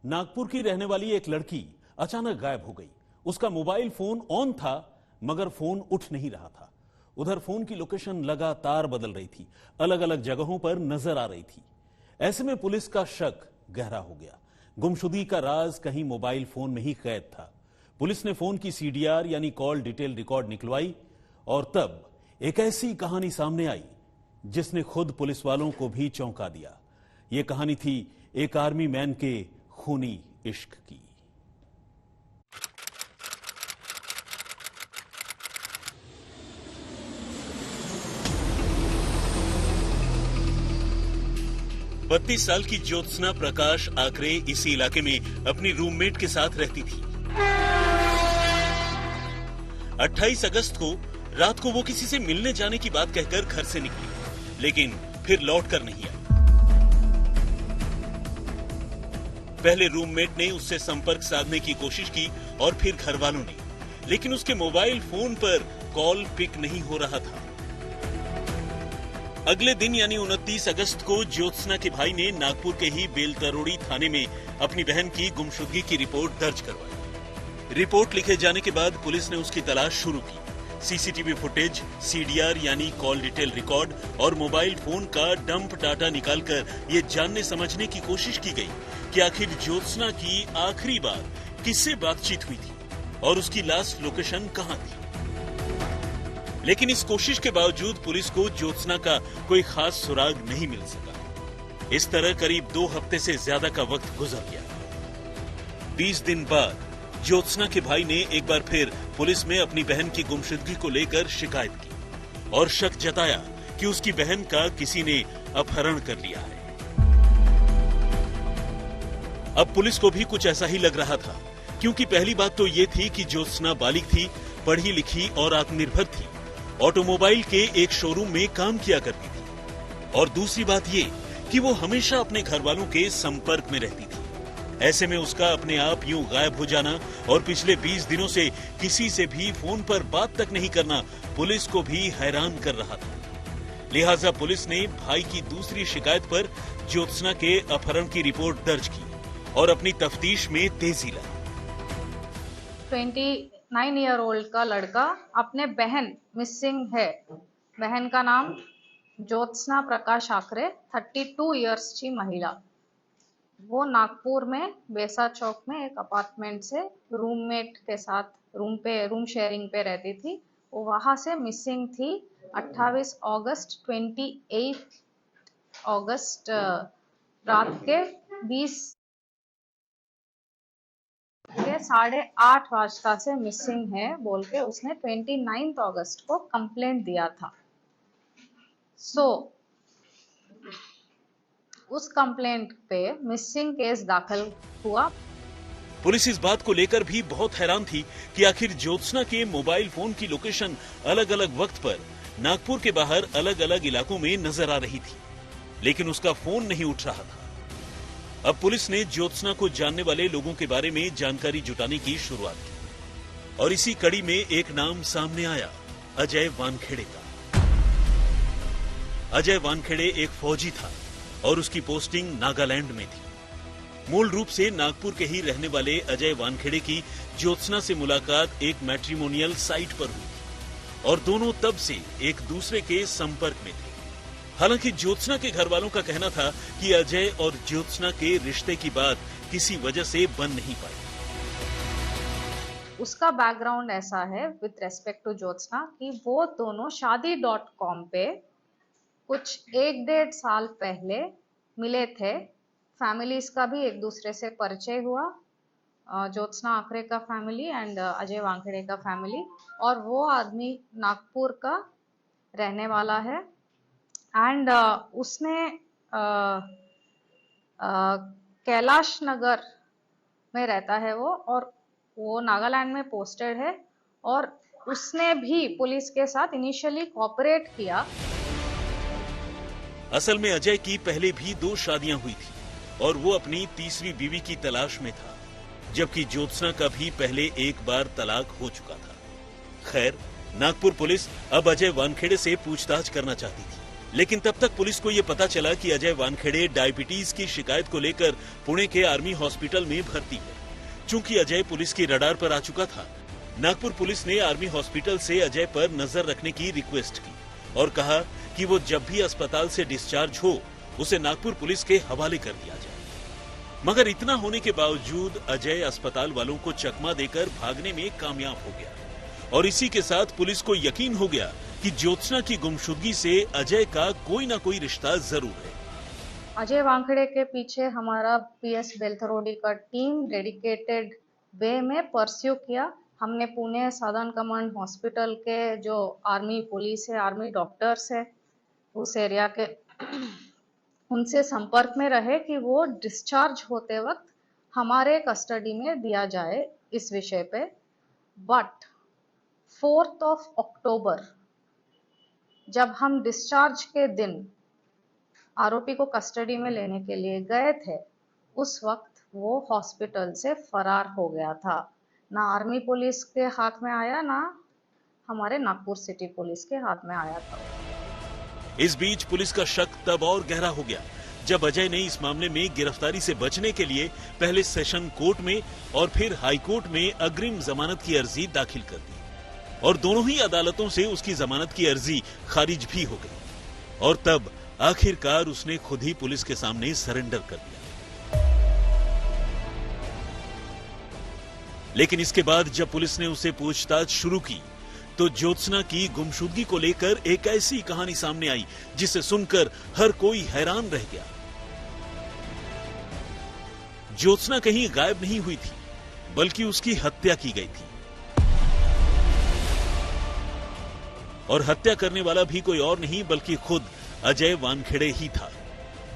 नागपुर की रहने वाली एक लड़की अचानक गायब हो गई। उसका मोबाइल फोन ऑन था मगर फोन उठ नहीं रहा था। उधर फोन की लोकेशन लगातार बदल रही थी, अलग अलग जगहों पर नजर आ रही थी। ऐसे में पुलिस का शक गहरा हो गया। गुमशुदगी का राज कहीं मोबाइल फोन में ही कैद था। पुलिस ने फोन की सीडीआर यानी कॉल डिटेल रिकॉर्ड निकलवाई और तब एक ऐसी कहानी सामने आई जिसने खुद पुलिस वालों को भी चौंका दिया। यह कहानी थी एक आर्मी मैन के खूनी इश्क की। बत्तीस साल की ज्योत्सना प्रकाश आकरे इसी इलाके में अपनी रूममेट के साथ रहती थी। 28 अगस्त को रात को वो किसी से मिलने जाने की बात कहकर घर से निकली, लेकिन फिर लौट कर नहीं आई। पहले रूममेट ने उससे संपर्क साधने की कोशिश की और फिर घर वालों ने, लेकिन उसके मोबाइल फोन पर कॉल पिक नहीं हो रहा था। अगले दिन यानी 29 अगस्त को ज्योत्सना के भाई ने नागपुर के ही बेलतरोड़ी थाने में अपनी बहन की गुमशुदगी की रिपोर्ट दर्ज करवाई। रिपोर्ट लिखे जाने के बाद पुलिस ने उसकी तलाश शुरू की। सीसीटीवी फुटेज, सीडीआर यानी कॉल डिटेल रिकॉर्ड और मोबाइल फोन का डंप डाटा निकालकर ये जानने समझने की कोशिश की गई कि आखिर ज्योत्सना की आखिरी बार किससे बातचीत हुई थी और उसकी लास्ट लोकेशन कहां थी। लेकिन इस कोशिश के बावजूद पुलिस को ज्योत्सना का कोई खास सुराग नहीं मिल सका। इस तरह करीब 2 हफ्ते से ज्यादा का वक्त गुजर गया। 20 दिन बाद ज्योत्सना के भाई ने एक बार फिर पुलिस में अपनी बहन की गुमशुदगी को लेकर शिकायत की और शक जताया कि उसकी बहन का किसी ने अपहरण कर लिया है। अब पुलिस को भी कुछ ऐसा ही लग रहा था, क्योंकि पहली बात तो ये थी कि ज्योत्सना बालिग थी, पढ़ी लिखी और आत्मनिर्भर थी, ऑटोमोबाइल के एक शोरूम में काम किया करती थी और दूसरी बात ये कि वो हमेशा अपने घर वालों के संपर्क में रहती थी। ऐसे में उसका अपने आप यूं गायब हो जाना और पिछले 20 दिनों से किसी से भी फोन पर बात तक नहीं करना पुलिस को भी हैरान कर रहा था। लिहाजा पुलिस ने भाई की दूसरी शिकायत पर ज्योत्सना के अपहरण की रिपोर्ट दर्ज की और अपनी तफ्तीश में तेजी लाई। 29-year-old का लड़का अपने बहन मिसिंग है। बहन का नाम ज्योत्सना प्रकाश आकरे, 32 इयर्स की महिला। वो नागपुर में बेसा चौक में एक अपार्टमेंट से रूममेट के साथ रूम शेयरिंग पे रहती थी। वो वहां से मिसिंग थी 28 अगस्त 28 अगस्त रात के 8:30 बजे से मिसिंग है बोल के उसने 29 अगस्त को कंप्लेंट दिया था। उस कंप्लेंट पे मिसिंग केस दाखिल हुआ। पुलिस इस बात को लेकर भी बहुत हैरान थी कि आखिर ज्योत्सना के मोबाइल फोन की लोकेशन अलग अलग वक्त पर नागपुर के बाहर अलग अलग इलाकों में नजर आ रही थी, लेकिन उसका फोन नहीं उठ रहा था। अब पुलिस ने ज्योत्सना को जानने वाले लोगों के बारे में जानकारी जुटाने की शुरुआत की और इसी कड़ी में एक नाम सामने आया, अजय वानखेड़े का। अजय वानखेड़े एक फौजी था और उसकी पोस्टिंग नागालैंड में थी। मूल रूप से नागपुर के ही रहने वाले अजय वानखेड़े की ज्योत्सना से मुलाकात एक मैट्रिमोनियल साइट पर हुई थी और दोनों तब से एक दूसरे के संपर्क में थे। हालांकि ज्योत्सना के घर वालों का कहना था कि अजय और ज्योत्सना के रिश्ते की बात किसी वजह से बन नहीं पाई। उसका बैकग्राउंड ऐसा है विद रेस्पेक्ट टू ज्योत्सना कि वो दोनों शादी.com पे कुछ 1-1.5 साल पहले मिले थे। फैमिलीज का भी एक दूसरे से परिचय हुआ, ज्योत्सना आकरे का फैमिली एंड अजय वानखेड़े का फैमिली। और वो आदमी नागपुर का रहने वाला है एंड उसने कैलाश नगर में रहता है वो, और वो नागालैंड में पोस्टेड है। और उसने भी पुलिस के साथ इनिशियली कोऑपरेट किया। असल में अजय की पहले भी 2 शादियां हुई थी और वो अपनी तीसरी बीवी की तलाश में था, जबकि ज्योत्सना का भी पहले एक बार तलाक हो चुका था। खैर, नागपुर पुलिस अब अजय वानखेड़े से पूछताछ करना चाहती थी, लेकिन तब तक पुलिस को यह पता चला कि अजय वानखेड़े डायबिटीज की शिकायत को लेकर पुणे के आर्मी हॉस्पिटल में भर्ती है। चूंकि अजय पुलिस की रडार पर आ चुका था, नागपुर पुलिस ने आर्मी हॉस्पिटल से अजय पर नजर रखने की रिक्वेस्ट की और कहा कि वो जब भी अस्पताल से डिस्चार्ज हो उसे नागपुर पुलिस के हवाले कर दिया जाए। मगर इतना होने के बावजूद अजय अस्पताल वालों को चकमा देकर भागने में कामयाब हो गया और इसी के साथ पुलिस को यकीन हो गया कि ज्योत्सना की गुमशुदगी से अजय का कोई ना कोई रिश्ता जरूर है। अजय वानखेड़े के पीछे हमारा पीएस बेलथरोडी का टीम डेडिकेटेड वे में परस्यू किया। हमने पुणे सदर्न कमांड हॉस्पिटल के जो आर्मी पुलिस है, आर्मी डॉक्टर्स है उस एरिया के, उनसे संपर्क में रहे कि वो डिस्चार्ज होते वक्त हमारे कस्टडी में दिया जाए इस विषय पे। बट 4 अक्टूबर जब हम डिस्चार्ज के दिन आरोपी को कस्टडी में लेने के लिए गए थे, उस वक्त वो हॉस्पिटल से फरार हो गया था। ना आर्मी पुलिस के हाथ में आया, ना हमारे नागपुर सिटी पुलिस के हाथ में आया था। इस बीच पुलिस का शक तब और गहरा हो गया जब अजय ने इस मामले में गिरफ्तारी से बचने के लिए पहले सेशन कोर्ट में और फिर हाई कोर्ट में अग्रिम जमानत की अर्जी दाखिल कर दी और दोनों ही अदालतों से उसकी जमानत की अर्जी खारिज भी हो गई और तब आखिरकार उसने खुद ही पुलिस के सामने सरेंडर कर दिया। लेकिन इसके बाद जब पुलिस ने उसे पूछताछ शुरू की तो ज्योत्सना की गुमशुदगी को लेकर एक ऐसी कहानी सामने आई जिसे सुनकर हर कोई हैरान रह गया। ज्योत्सना कहीं गायब नहीं हुई थी, बल्कि उसकी हत्या की गई थी और हत्या करने वाला भी कोई और नहीं बल्कि खुद अजय वानखेड़े ही था,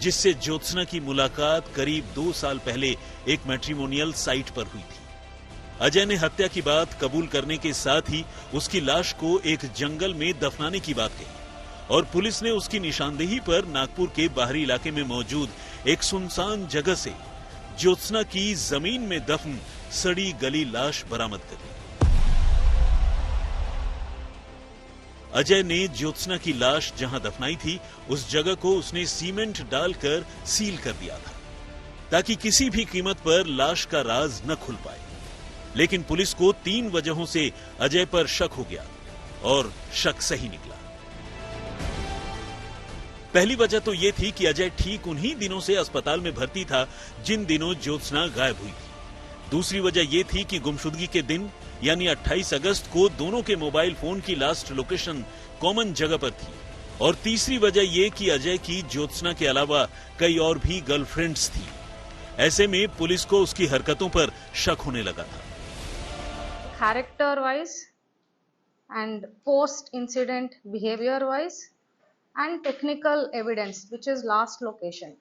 जिससे ज्योत्सना की मुलाकात करीब 2 साल पहले एक मैट्रिमोनियल साइट पर हुई थी। अजय ने हत्या की बात कबूल करने के साथ ही उसकी लाश को एक जंगल में दफनाने की बात कही और पुलिस ने उसकी निशानदेही पर नागपुर के बाहरी इलाके में मौजूद एक सुनसान जगह से ज्योत्सना की जमीन में दफन सड़ी गली लाश बरामद कर ली। अजय ने ज्योत्सना की लाश जहां दफनाई थी उस जगह को उसने सीमेंट डालकर सील कर दिया था ताकि किसी भी कीमत पर लाश का राज न खुल पाए। लेकिन पुलिस को 3 वजहों से अजय पर शक हो गया और शक सही निकला। पहली वजह तो यह थी कि अजय ठीक उन्हीं दिनों से अस्पताल में भर्ती था जिन दिनों ज्योत्सना गायब हुई थी। दूसरी वजह यह थी कि गुमशुदगी के दिन यानी 28 अगस्त को दोनों के मोबाइल फोन की लास्ट लोकेशन कॉमन जगह पर थी और तीसरी वजह यह कि अजय की ज्योत्सना के अलावा कई और भी गर्लफ्रेंड्स थी। ऐसे में पुलिस को उसकी हरकतों पर शक होने लगा था। Character wise and post incident behaviour wise and technical evidence which is last location,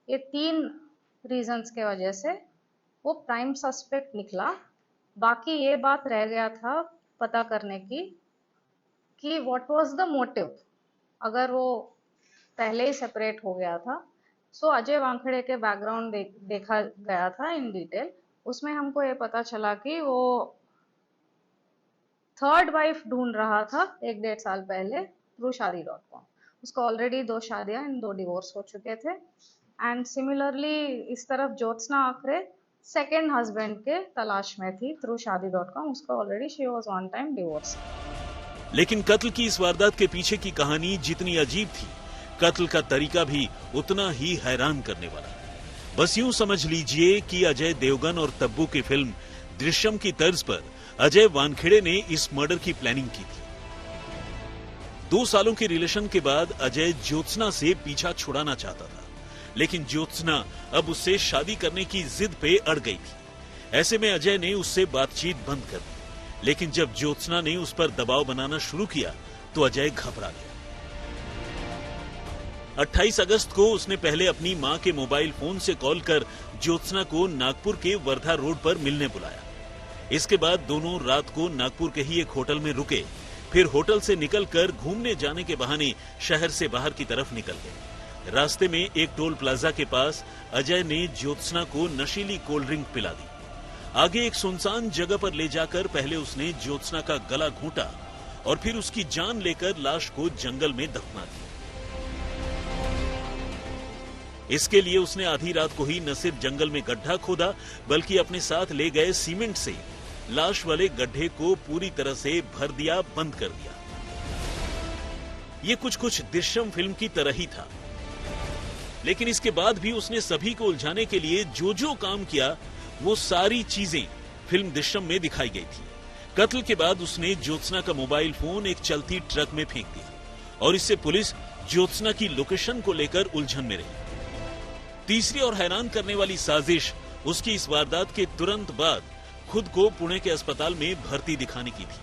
ये 3 रीजंस के वजह से वो प्राइम सस्पेक्ट निकला। बाकी ये बात रह गया था पता करने की कि व्हाट वाज द मोटिव। अगर वो पहले ही सेपरेट हो गया था, सो अजय वानखेड़े के बैकग्राउंड देखा गया था इन डिटेल। उसमें हमको ये पता चला कि वो 3rd वाइफ ढूंढ रहा था 1-1.5 साल पहले थ्रू शादी.com। उसको ऑलरेडी 2 शादियां एंड 2 डिवोर्स हो चुके थे। एंड सिमिलरली इस तरफ ज्योत्सना आखरे 2nd हस्बैंड के तलाश में थी थ्रू शादी.com। उसको already she was 1 time divorce. लेकिन कत्ल की इस वारदात के पीछे की कहानी जितनी अजीब थी, कत्ल का तरीका भी उतना ही हैरान करने वाला। बस यूं समझ लीजिए कि अजय देवगन और तब्बू की फिल्म दृश्यम की तर्ज पर अजय वानखेड़े ने इस मर्डर की प्लानिंग की थी। 2 सालों के रिलेशन के बाद अजय ज्योत्सना से पीछा छुड़ाना चाहता था, लेकिन ज्योत्सना अब उससे शादी करने की जिद पे अड़ गई थी। ऐसे में अजय ने उससे बातचीत बंद कर दी, लेकिन जब ज्योत्सना ने उस पर दबाव बनाना शुरू किया तो अजय घबरा गया। 28 अगस्त को उसने पहले अपनी मां के मोबाइल फोन से कॉल कर ज्योत्सना को नागपुर के वर्धा रोड पर मिलने बुलाया। इसके बाद दोनों रात को नागपुर के ही एक होटल में रुके, फिर होटल से निकलकर घूमने जाने के बहाने शहर से बाहर की तरफ निकल गए। रास्ते में एक टोल प्लाजा के पास अजय ने ज्योत्सना को नशीली कोल्ड ड्रिंक पिला दी। आगे एक सुनसान जगह पर ले जाकर पहले उसने ज्योत्सना का गला घोंटा और फिर उसकी जान लेकर लाश को जंगल में दफना दिया। इसके लिए उसने आधी रात को ही न सिर्फ जंगल में गड्ढा खोदा, बल्कि अपने साथ ले गए सीमेंट से लाश वाले गड्ढे को पूरी तरह से भर दिया, बंद कर दिया। ये कुछ दृश्यम फिल्म की तरह ही था, लेकिन इसके बाद भी उसने सभी को उलझाने के लिए जो काम किया, वो सारी चीजें फिल्म दृश्यम में दिखाई गई थी। कत्ल के बाद उसने ज्योत्सना का मोबाइल फोन एक चलती ट्रक में फेंक दिया और इससे पुलिस ज्योत्सना की लोकेशन को लेकर उलझन में रही। तीसरी और हैरान करने वाली साजिश उसकी इस वारदात के तुरंत बाद खुद को पुणे के अस्पताल में भर्ती दिखाने की थी,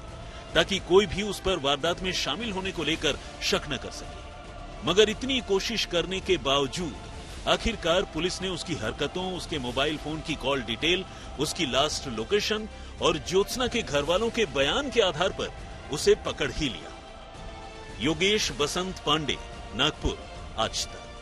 ताकि कोई भी उस पर वारदात में शामिल होने को लेकर शक न कर सके। मगर इतनी कोशिश करने के बावजूद आखिरकार पुलिस ने उसकी हरकतों, उसके मोबाइल फोन की कॉल डिटेल, उसकी लास्ट लोकेशन और ज्योत्सना के घर वालों के बयान के आधार पर उसे पकड़ ही लिया। योगेश बसंत पांडे, नागपुर, आज तक।